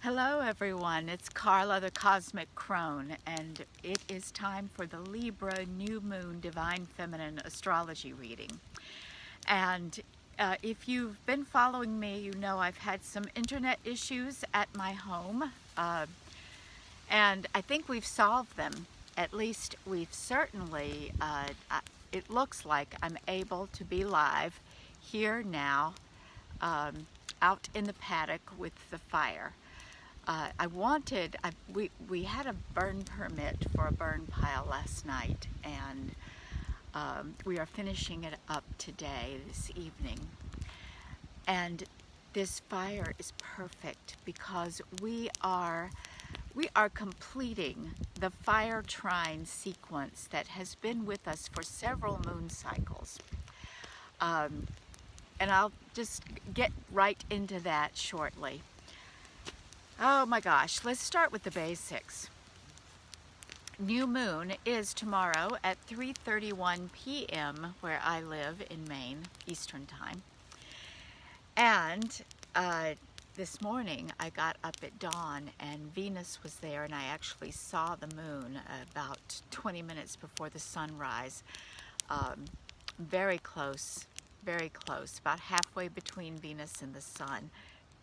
Hello everyone, it's Carla the Cosmic Crone, and it is time for the Libra New Moon Divine Feminine Astrology reading. And if you've been following me, you know I've had some internet issues at my home, and I think we've solved them. At least we've certainly, it looks like I'm able to be live here now, out in the paddock with the fire. We had a burn permit for a burn pile last night, and we are finishing it up today, this evening. And this fire is perfect because we are completing the fire trine sequence that has been with us for several moon cycles. And I'll just get right into that shortly. Oh my gosh, let's start with the basics. New moon is tomorrow at 3:31 p.m. where I live in Maine, Eastern Time. And this morning I got up at dawn and Venus was there, and I actually saw the moon about 20 minutes before the sunrise. Very close, about halfway between Venus and the sun.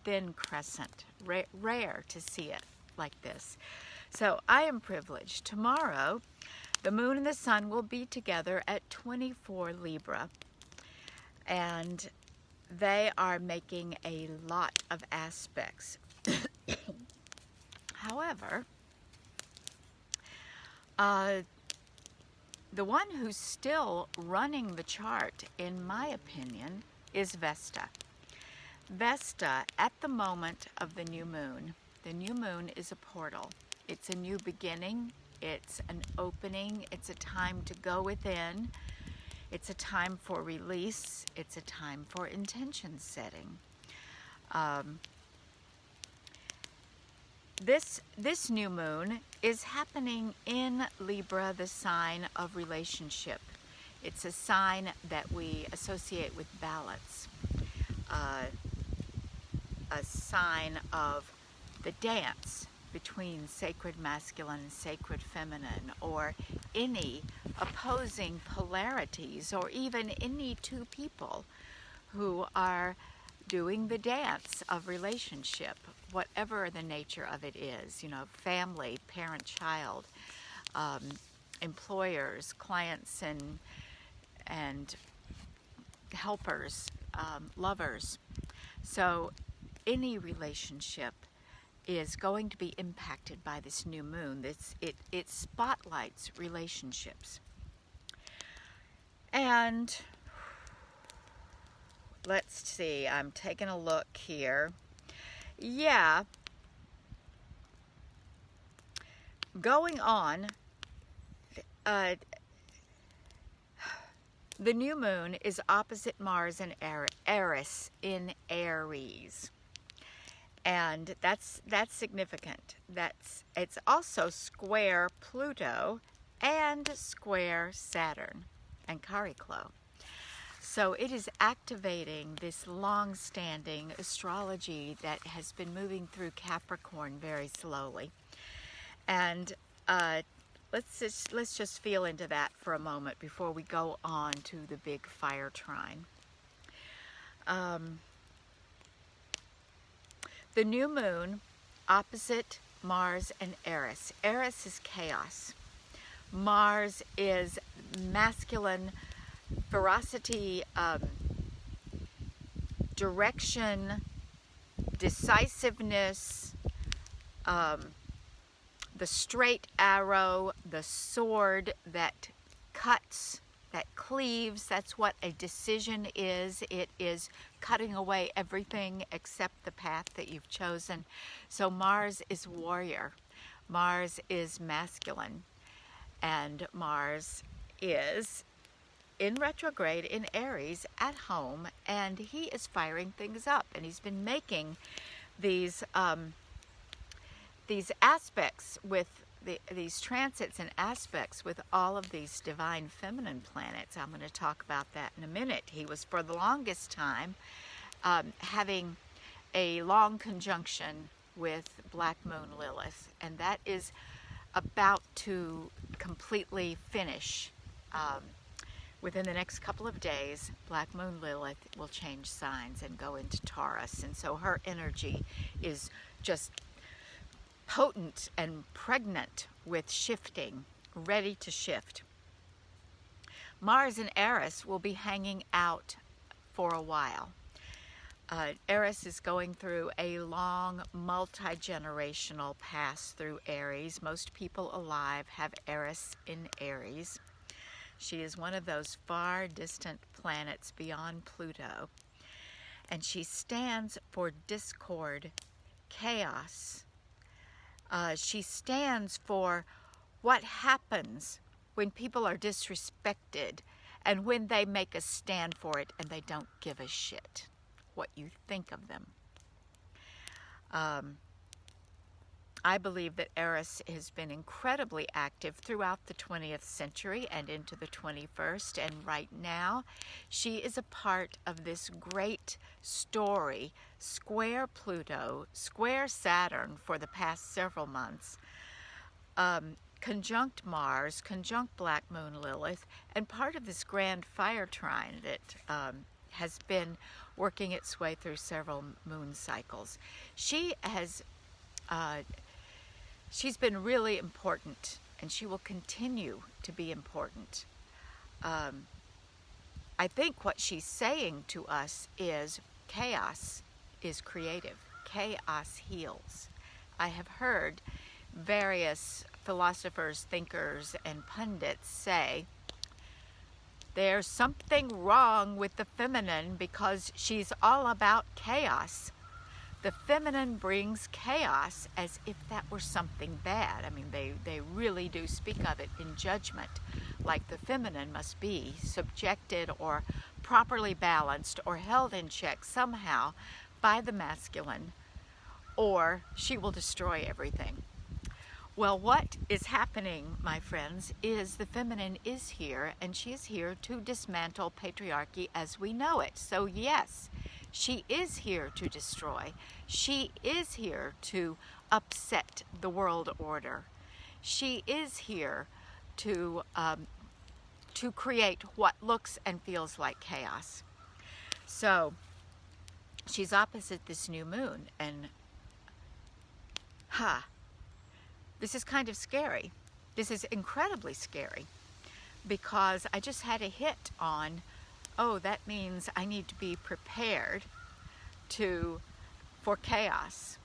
Thin crescent, rare to see it like this. So I am privileged. Tomorrow, the moon and the sun will be together at 24 Libra, and they are making a lot of aspects. However, the one who's still running the chart, in my opinion, is Vesta. Vesta, at the moment of the new moon is a portal. It's a new beginning. It's an opening. It's a time to go within. It's a time for release. It's a time for intention setting. This new moon is happening in Libra, the sign of relationship. It's a sign that we associate with balance. A sign of the dance between sacred masculine and sacred feminine, or any opposing polarities, or even any two people who are doing the dance of relationship, whatever the nature of it is, family, parent-child, employers, clients, and helpers, lovers. So any relationship is going to be impacted by this new moon. It spotlights relationships. And let's see, I'm taking a look here. Yeah. Going on, the new moon is opposite Mars and Eris in Aries. And that's significant. It's also square Pluto and square Saturn and Chariklo. So it is activating this long-standing astrology that has been moving through Capricorn very slowly. And let's just feel into that for a moment before we go on to the big fire trine. The new moon opposite Mars and Eris. Eris is chaos. Mars is masculine ferocity, direction, decisiveness, the straight arrow, the sword that cuts, that cleaves. That's what a decision is. It is cutting away everything except the path that you've chosen. So Mars is warrior. Mars is masculine. And Mars is in retrograde in Aries at home, and he is firing things up. And he's been making these aspects with these transits and aspects with all of these divine feminine planets. I'm going to talk about that in a minute. He was, for the longest time, having a long conjunction with Black Moon Lilith, and that is about to completely finish. Within the next couple of days, Black Moon Lilith will change signs and go into Taurus, and so her energy is just potent and pregnant with shifting, ready to shift. Mars and Eris will be hanging out for a while. Eris is going through a long, multi-generational pass through Aries. Most people alive have Eris in Aries. She is one of those far distant planets beyond Pluto, and she stands for discord, chaos. She stands for what happens when people are disrespected and when they make a stand for it and they don't give a shit what you think of them. I believe that Eris has been incredibly active throughout the 20th century and into the 21st, and right now she is a part of this great story, square Pluto, square Saturn for the past several months, conjunct Mars, conjunct Black Moon Lilith, and part of this grand fire trine that has been working its way through several moon cycles. She's been really important, and she will continue to be important. I think what she's saying to us is chaos is creative. Chaos heals. I have heard various philosophers, thinkers, and pundits say there's something wrong with the feminine because she's all about chaos. The feminine brings chaos as if that were something bad. I mean, they really do speak of it in judgment, like the feminine must be subjected or properly balanced or held in check somehow by the masculine, or she will destroy everything. Well, what is happening, my friends, is the feminine is here, and she is here to dismantle patriarchy as we know it. So yes, she is here to destroy. She is here to upset the world order. She is here to create what looks and feels like chaos. So she's opposite this new moon, and this is kind of scary. This is incredibly scary because I just had a hit on, oh, that means I need to be prepared for chaos.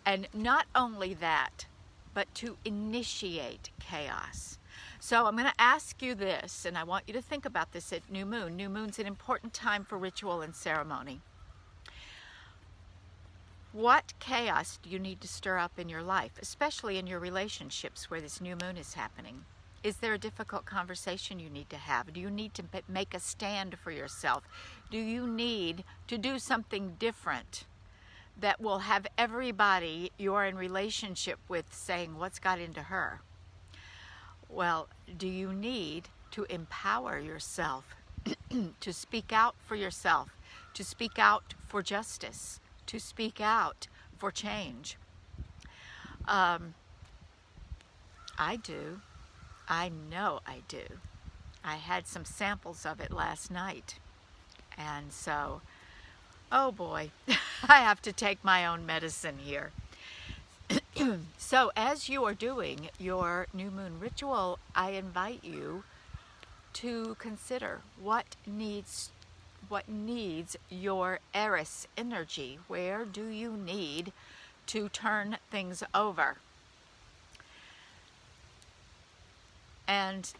And not only that, but to initiate chaos. So I'm going to ask you this, and I want you to think about this at new moon. New moon's an important time for ritual and ceremony. What chaos do you need to stir up in your life, especially in your relationships where this new moon is happening? Is there a difficult conversation you need to have? Do you need to make a stand for yourself? Do you need to do something different that will have everybody you're in relationship with saying, what's got into her? Well, do you need to empower yourself to speak out for yourself, to speak out for justice, to speak out for change? I do. I know I do. I had some samples of it last night. And so, oh boy, I have to take my own medicine here. So as you are doing your new moon ritual, I invite you to consider what needs your Eris energy. Where do you need to turn things over? And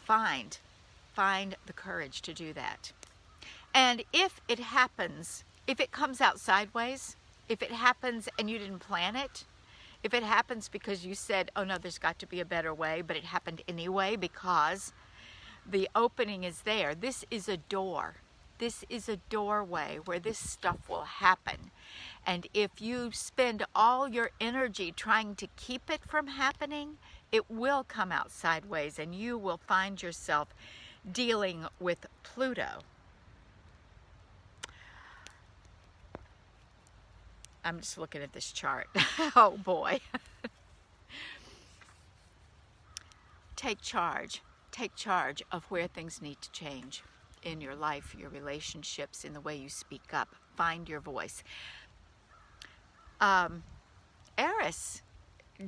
find the courage to do that. And if it happens, if it comes out sideways, if it happens and you didn't plan it, if it happens because you said, oh no, there's got to be a better way, but it happened anyway because the opening is there. This is a door. This is a doorway where this stuff will happen. And if you spend all your energy trying to keep it from happening, it will come out sideways and you will find yourself dealing with Pluto. I'm just looking at this chart. Oh boy. Take charge. Take charge of where things need to change in your life, your relationships, in the way you speak up. Find your voice. Eris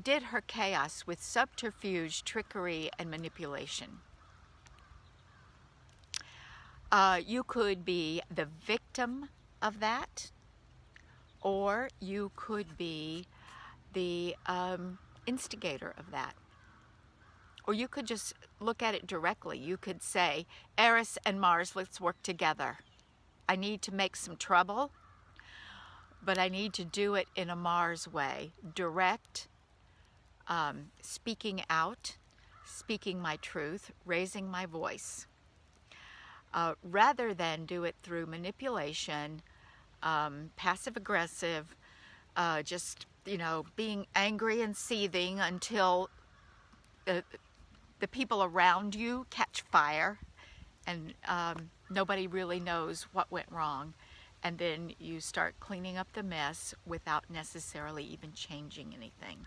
did her chaos with subterfuge, trickery, and manipulation. You could be the victim of that, or you could be the instigator of that. Or you could just look at it directly. You could say, Eris and Mars, let's work together. I need to make some trouble, but I need to do it in a Mars way. Direct, speaking out, speaking my truth, raising my voice. Rather than do it through manipulation, passive-aggressive, just, being angry and seething until the people around you catch fire and nobody really knows what went wrong. And then you start cleaning up the mess without necessarily even changing anything.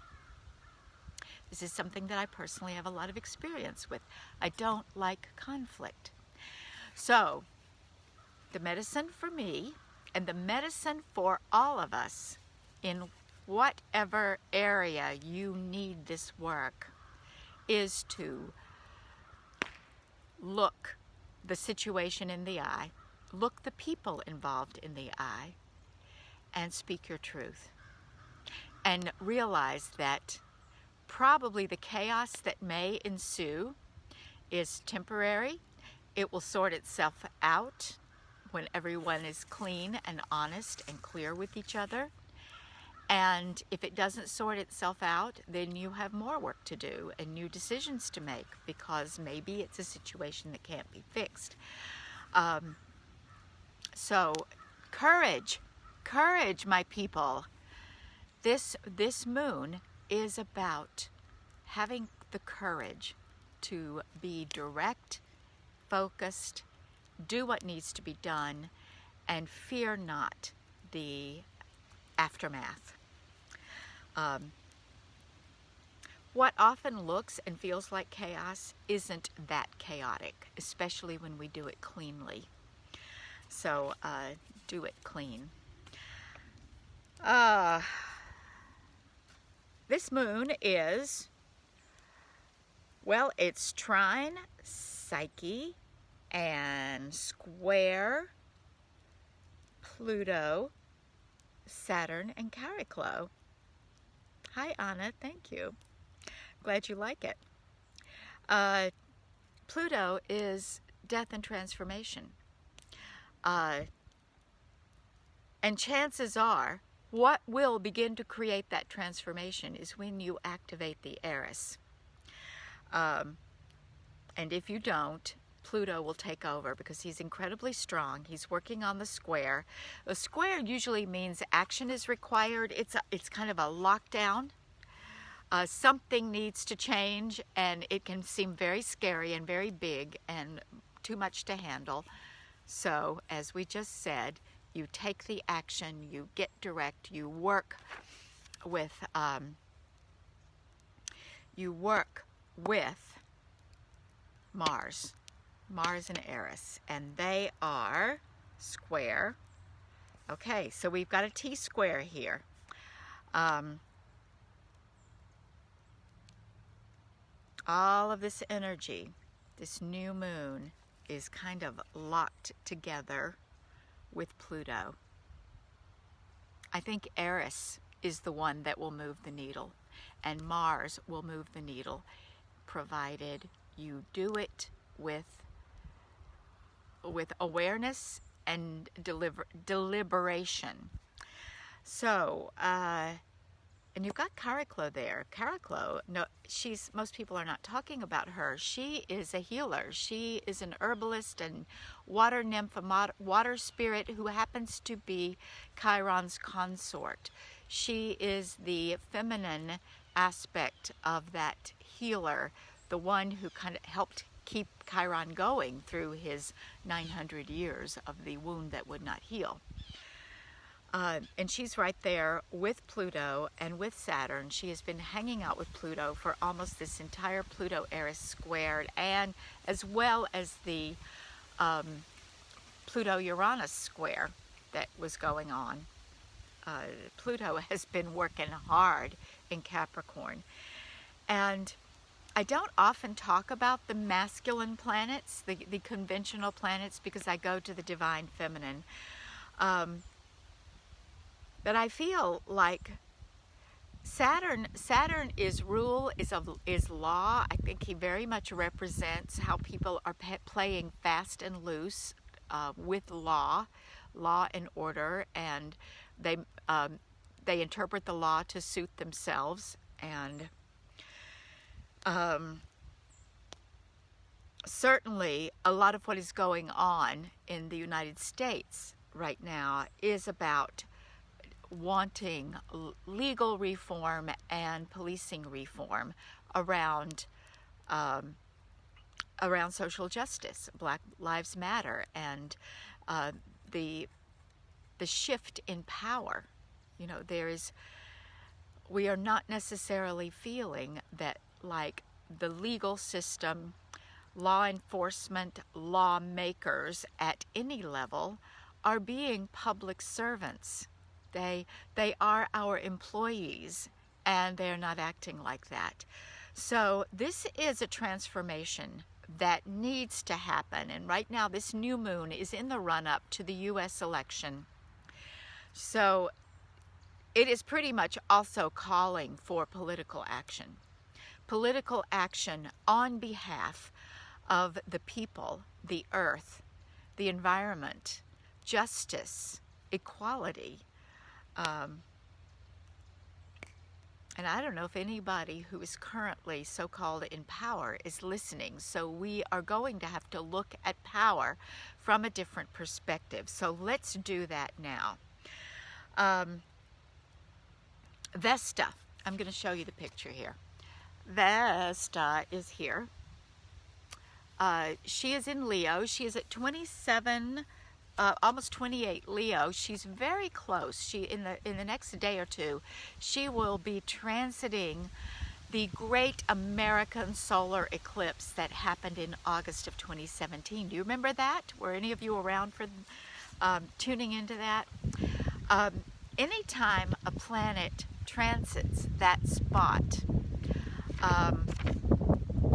This is something that I personally have a lot of experience with. I don't like conflict. So, the medicine for me, and the medicine for all of us, in whatever area you need this work, is to look the situation in the eye, look the people involved in the eye, and speak your truth. And realize that probably the chaos that may ensue is temporary. It will sort itself out when everyone is clean and honest and clear with each other. And if it doesn't sort itself out, then you have more work to do and new decisions to make, because maybe it's a situation that can't be fixed. So courage, my people. This moon is about having the courage to be direct, focused, do what needs to be done, and fear not the aftermath. What often looks and feels like chaos isn't that chaotic, especially when we do it cleanly. So do it clean. This moon is, well, it's trine Psyche and square Pluto, Saturn, and Chariklo. Hi, Anna. Thank you. Glad you like it. Pluto is death and transformation. And chances are, what will begin to create that transformation is when you activate the Eris. And if you don't, Pluto will take over because he's incredibly strong. He's working on the square. The square usually means action is required. It's kind of a lockdown. Something needs to change, and it can seem very scary and very big and too much to handle. So, as we just said, you take the action, you get direct, you work with Mars and Eris, and they are square. Okay, so we've got a T-square here. All of this energy, this new moon, is kind of locked together with Pluto. I think Eris is the one that will move the needle, and Mars will move the needle, provided you do it with awareness and deliberation. So, and you've got Chariklo there. Chariklo, no, most people are not talking about her. She is a healer. She is an herbalist and water nymph, a water spirit who happens to be Chiron's consort. She is the feminine aspect of that healer, the one who kind of helped keep Chiron going through his 900 years of the wound that would not heal. And she's right there with Pluto and with Saturn. She has been hanging out with Pluto for almost this entire Pluto-Eris squared, and as well as the Pluto-Uranus square that was going on. Pluto has been working hard in Capricorn. And I don't often talk about the masculine planets, the conventional planets, because I go to the divine feminine. But I feel like Saturn is rule, is law. I think he very much represents how people are playing fast and loose with law and order, and they interpret the law to suit themselves. And certainly a lot of what is going on in the United States right now is about wanting legal reform and policing reform around social justice, Black Lives Matter, and the shift in power. You know, we are not necessarily feeling that, like, the legal system, law enforcement, lawmakers at any level are being public servants. They are our employees, and they're not acting like that. So this is a transformation that needs to happen. And right now, this new moon is in the run-up to the U.S. election. So it is pretty much also calling for political action. Political action on behalf of the people, the earth, the environment, justice, equality. And I don't know if anybody who is currently so-called in power is listening. So we are going to have to look at power from a different perspective. So let's do that now. Vesta, I'm going to show you the picture here. Vesta is here. She is in Leo. She is at 27, almost 28 Leo. She's very close. She in the next day or two, she will be transiting the great American solar eclipse that happened in August of 2017. Do you remember that? Were any of you around for tuning into that? Anytime a planet transits that spot,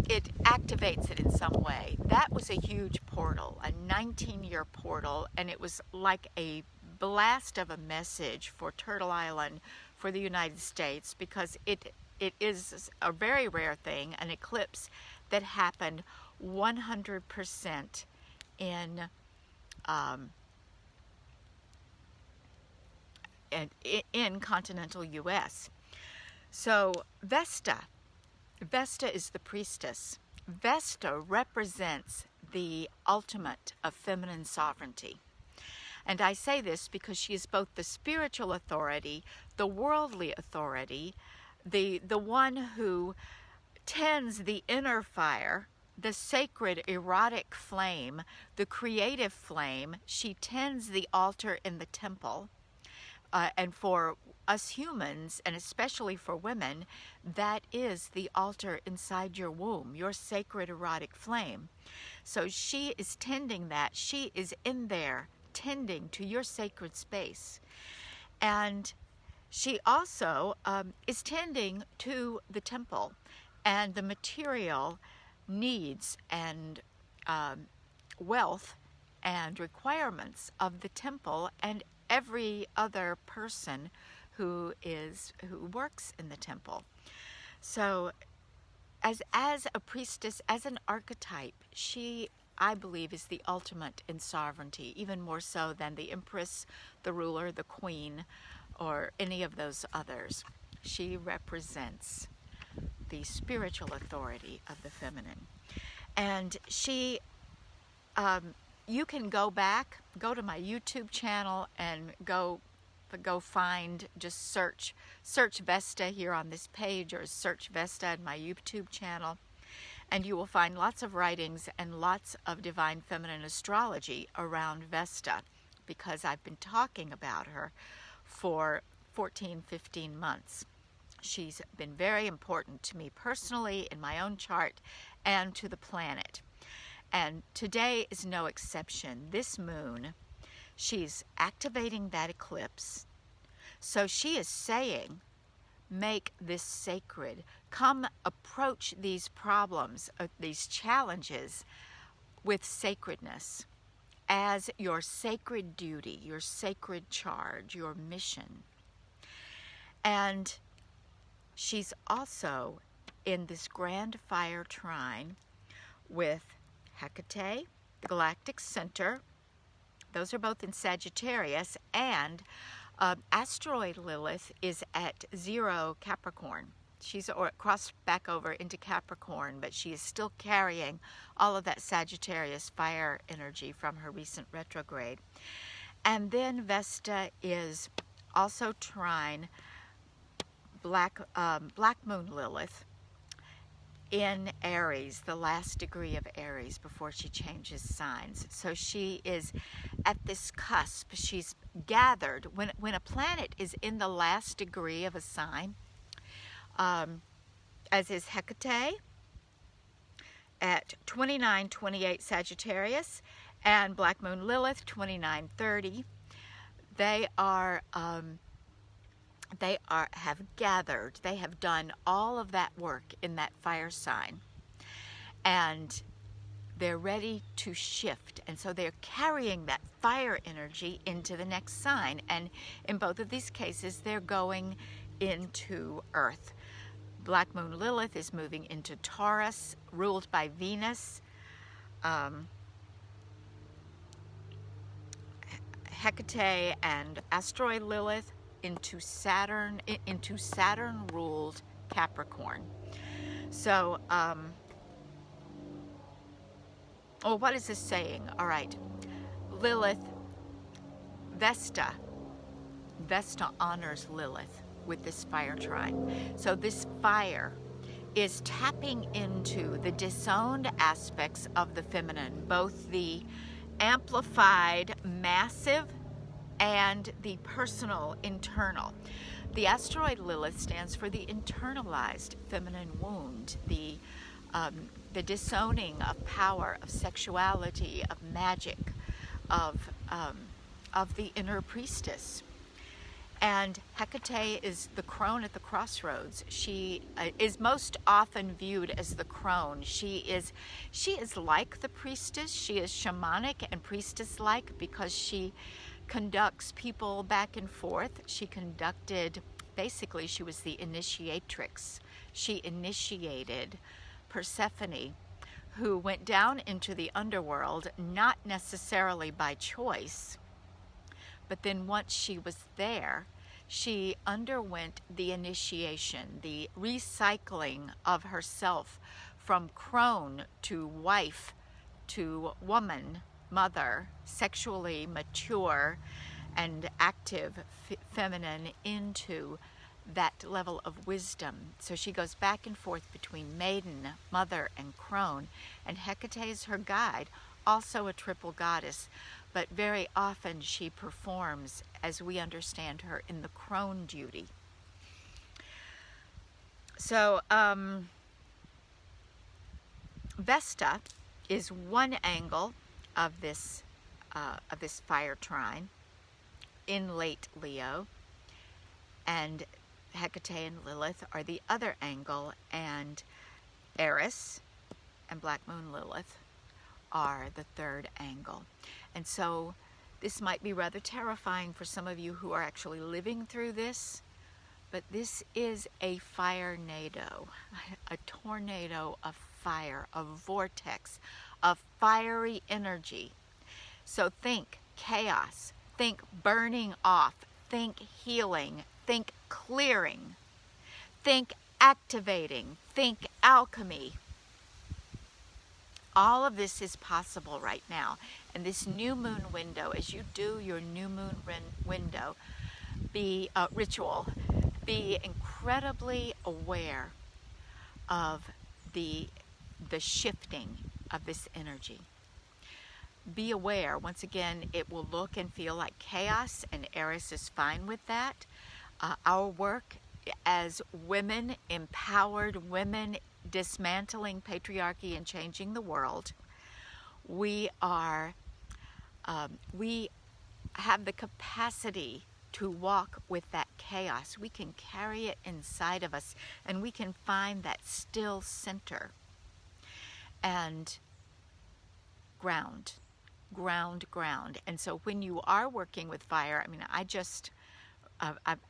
it activates it in some way. That was a huge portal, a 19-year portal, and it was like a blast of a message for Turtle Island, for the United States, because it is a very rare thing, an eclipse that happened 100% in continental U.S. So Vesta is the priestess. Vesta represents the ultimate of feminine sovereignty. And I say this because she is both the spiritual authority, the worldly authority, the one who tends the inner fire, the sacred erotic flame, the creative flame. She tends the altar in the temple. And for us humans, and especially for women, that is the altar inside your womb, your sacred erotic flame. So she is tending that. She is in there tending to your sacred space. And she also is tending to the temple and the material needs and wealth and requirements of the temple and every other person who works in the temple. So as a priestess, as an archetype, she, I believe, is the ultimate in sovereignty, even more so than the empress, the ruler, the queen, or any of those others. She represents the spiritual authority of the feminine. And she, you can go to my YouTube channel and go find, just search Vesta here on this page, or search Vesta in my YouTube channel, and you will find lots of writings and lots of divine feminine astrology around Vesta, because I've been talking about her for 14, 15 months. She's been very important to me personally in my own chart and to the planet. And today is no exception. This moon, she's activating that eclipse. So she is saying, make this sacred. Come approach these problems, these challenges with sacredness as your sacred duty, your sacred charge, your mission. And she's also in this grand fire trine with Hecate, the galactic center. Those are both in Sagittarius, and asteroid Lilith is at 0 Capricorn. She's crossed back over into Capricorn, but she is still carrying all of that Sagittarius fire energy from her recent retrograde. And then Vesta is also trine Black Moon Lilith in Aries, the last degree of Aries before she changes signs. So she is at this cusp. She's gathered. When a planet is in the last degree of a sign, as is Hecate at 29-28 Sagittarius and Black Moon Lilith 29-30, they have gathered, they have done all of that work in that fire sign, and they're ready to shift. And so they're carrying that fire energy into the next sign, and in both of these cases they're going into Earth. Black Moon Lilith is moving into Taurus, ruled by Venus. Hecate and asteroid Lilith into Saturn ruled Capricorn. So what is this saying? All right, Lilith, Vesta honors Lilith with this fire trine. So this fire is tapping into the disowned aspects of the feminine, both the amplified, massive, and the personal, internal. The asteroid Lilith stands for the internalized feminine wound, the disowning of power, of sexuality, of magic, of the inner priestess. And Hecate is the crone at the crossroads. She is most often viewed as the crone. She is like the priestess. She is shamanic and priestess-like because she conducts people back and forth. She was the initiatrix. She initiated Persephone, who went down into the underworld, not necessarily by choice, but then once she was there, she underwent the initiation, the recycling of herself from crone to wife to woman, mother, sexually mature and active feminine into that level of wisdom. So she goes back and forth between maiden, mother, and crone, and Hecate is her guide, also a triple goddess, but very often she performs, as we understand her, in the crone duty. So Vesta is one angle of this fire trine in late Leo, and Hecate and Lilith are the other angle, and Eris and Black Moon Lilith are the third angle. And so this might be rather terrifying for some of you who are actually living through this, but this is a fire-nado, a tornado of fire, a vortex of fiery energy. So think chaos, think burning off, think healing, think clearing, think activating, think alchemy. All of this is possible right now. And this new moon window, as you do your new moon window, ritual, be incredibly aware of the shifting of this energy. be aware. Once again, it will look and feel like chaos, and Eris is fine with that. Our work as women, empowered women, dismantling patriarchy and changing the world, we have the capacity to walk with that chaos. We can carry it inside of us, and we can find that still center and ground. And so when you are working with fire, I mean,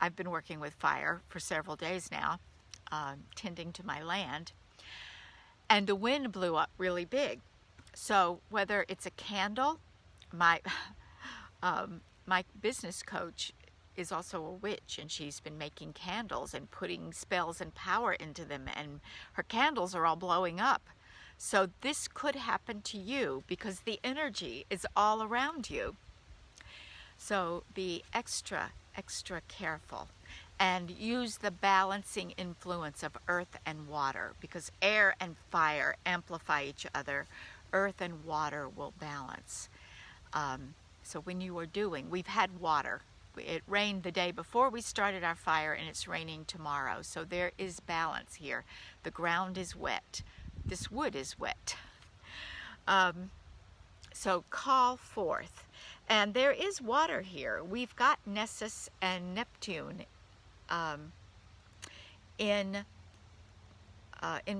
I've been working with fire for several days now, tending to my land, and the wind blew up really big. So whether it's a candle, my business coach is also a witch, and she's been making candles and putting spells and power into them, and her candles are all blowing up. So this could happen to you because the energy is all around you. So be extra careful, and use the balancing influence of earth and water, because air and fire amplify each other. Earth and water will balance. So when you are we've had water. It rained the day before we started our fire, and it's raining tomorrow. So there is balance here. The ground is wet. This wood is wet. So call forth. And there is water here. We've got Nessus and Neptune in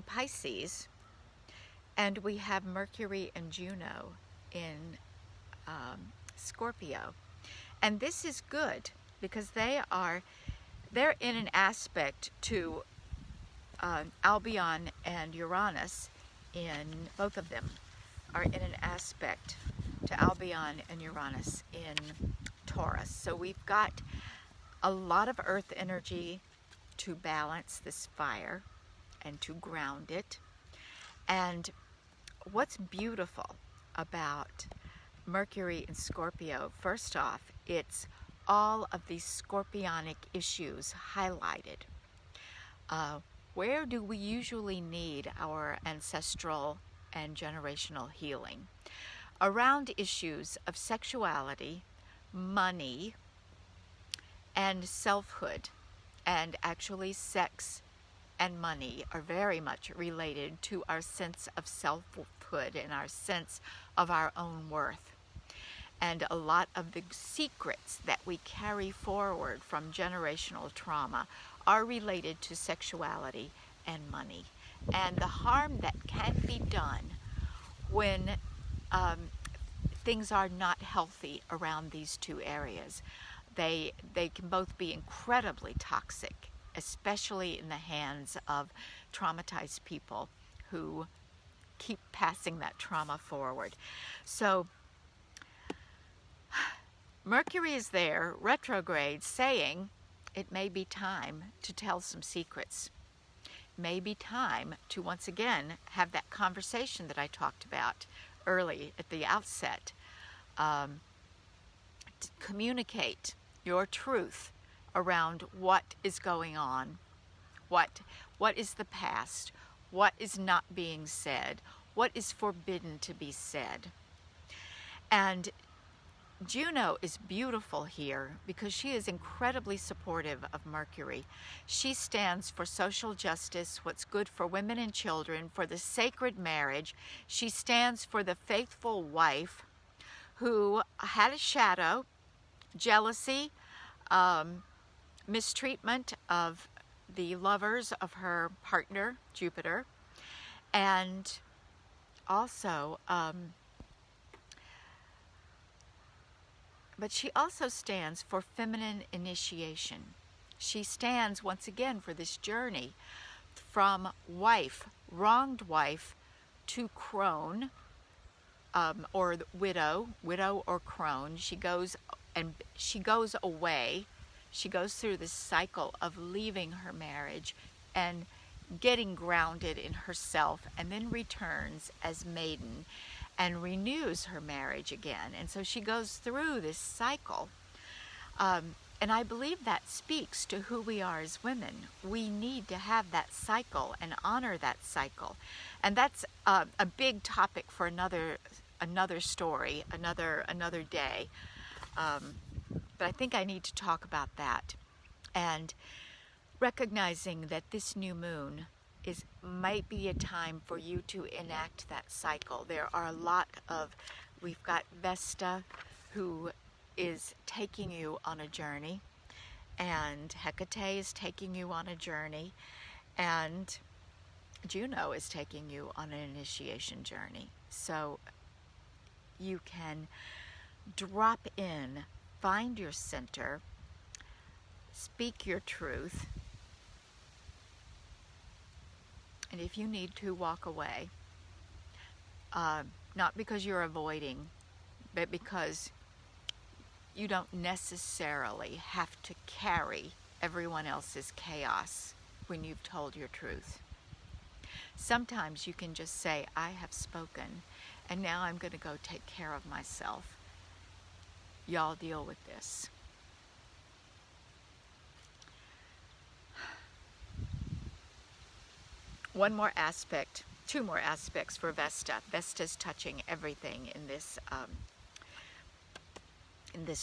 Pisces, and we have Mercury and Juno in Scorpio. And this is good because they're in an aspect to Albion and Uranus. Both of them are in an aspect to Albion and Uranus in Taurus. So we've got a lot of earth energy to balance this fire and to ground it. And what's beautiful about Mercury in Scorpio, first off, it's all of these scorpionic issues highlighted. Where do we usually need our ancestral and generational healing? Around issues of sexuality, money, and selfhood. And actually sex and money are very much related to our sense of selfhood and our sense of our own worth. And a lot of the secrets that we carry forward from generational trauma are related to sexuality and money, and the harm that can be done when things are not healthy around these two areas. They can both be incredibly toxic, especially in the hands of traumatized people who keep passing that trauma forward. So Mercury is there, retrograde, saying it may be time to tell some secrets. It may be time to once again have that conversation that I talked about early at the outset. To communicate your truth around what is going on, what is the past, what is not being said, what is forbidden to be said. And Juno is beautiful here because she is incredibly supportive of Mercury. She stands for social justice, what's good for women and children, for the sacred marriage. She stands for the faithful wife who had a shadow, jealousy, mistreatment of the lovers of her partner, Jupiter, and also but she also stands for feminine initiation. She stands once again for this journey from wife, wronged wife, to crone, or widow or crone. She goes away. She goes through this cycle of leaving her marriage and getting grounded in herself, and then returns as maiden and renews her marriage again. And so she goes through this cycle. And I believe that speaks to who we are as women. We need to have that cycle and honor that cycle. And that's a big topic for another another story, another day. But I think I need to talk about that, and recognizing that this new moon might be a time for you to enact that cycle. There are a lot of, we've got Vesta, who is taking you on a journey, and Hecate is taking you on a journey, and Juno is taking you on an initiation journey. So you can drop in, find your center, speak your truth, and if you need to, walk away. Not because you're avoiding, but because you don't necessarily have to carry everyone else's chaos when you've told your truth. Sometimes you can just say, I have spoken, and now I'm going to go take care of myself. Y'all deal with this. One more aspect, two more aspects for Vesta. Vesta's touching everything in this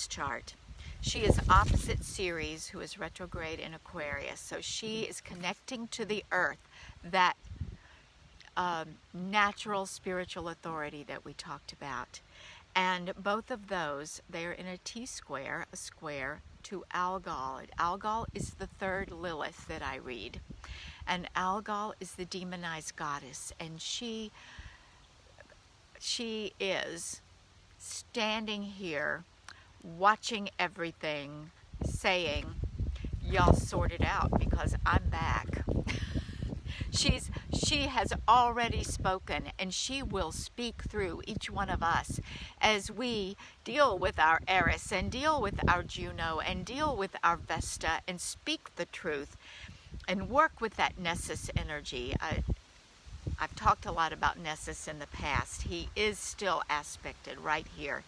chart. She is opposite Ceres, who is retrograde in Aquarius. So she is connecting to the earth, that natural spiritual authority that we talked about. And both of those, they are in a T-square, a square to Algol. Algol is the third Lilith that I read. And Algol is the demonized goddess. And she is standing here, watching everything, saying, y'all sort it out because I'm back. She has already spoken, and she will speak through each one of us as we deal with our Eris and deal with our Juno and deal with our Vesta and speak the truth and work with that Nessus energy. I've talked a lot about Nessus in the past. He is still aspected right here.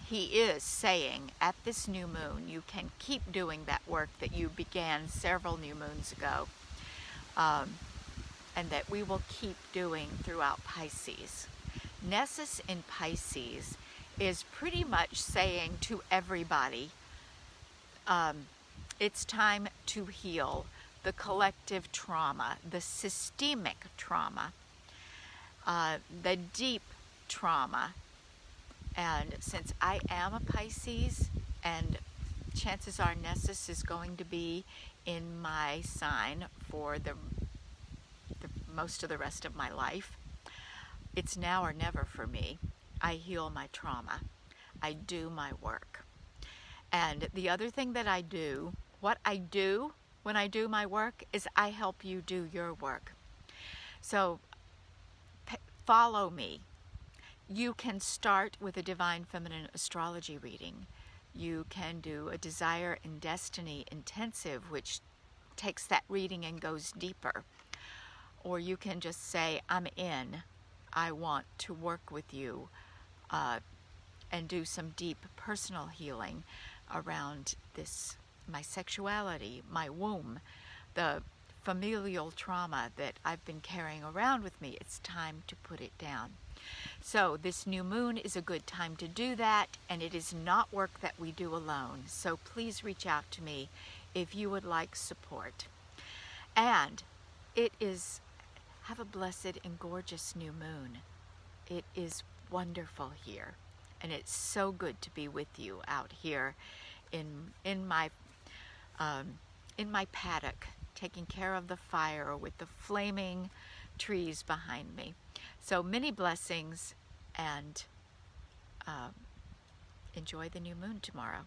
He is saying at this new moon, you can keep doing that work that you began several new moons ago. And that we will keep doing throughout Pisces. Nessus in Pisces is pretty much saying to everybody, it's time to heal the collective trauma, the systemic trauma, the deep trauma. And since I am a Pisces, and chances are Nessus is going to be in my sign for the most of the rest of my life, it's now or never for me. I heal my trauma. I do my work. And the other thing that I do, what I do when I do my work, is I help you do your work. So follow me. You can start with a Divine Feminine Astrology reading. You can do a Desire and Destiny Intensive, which takes that reading and goes deeper. Or you can just say, I'm in. I want to work with you and do some deep personal healing around this, my sexuality, my womb, the familial trauma that I've been carrying around with me. It's time to put it down. So this new moon is a good time to do that, and it is not work that we do alone. So please reach out to me if you would like support. And it is, have a blessed and gorgeous new moon. It is wonderful here, and it's so good to be with you out here in my paddock, taking care of the fire with the flaming trees behind me. So many blessings, and enjoy the new moon tomorrow.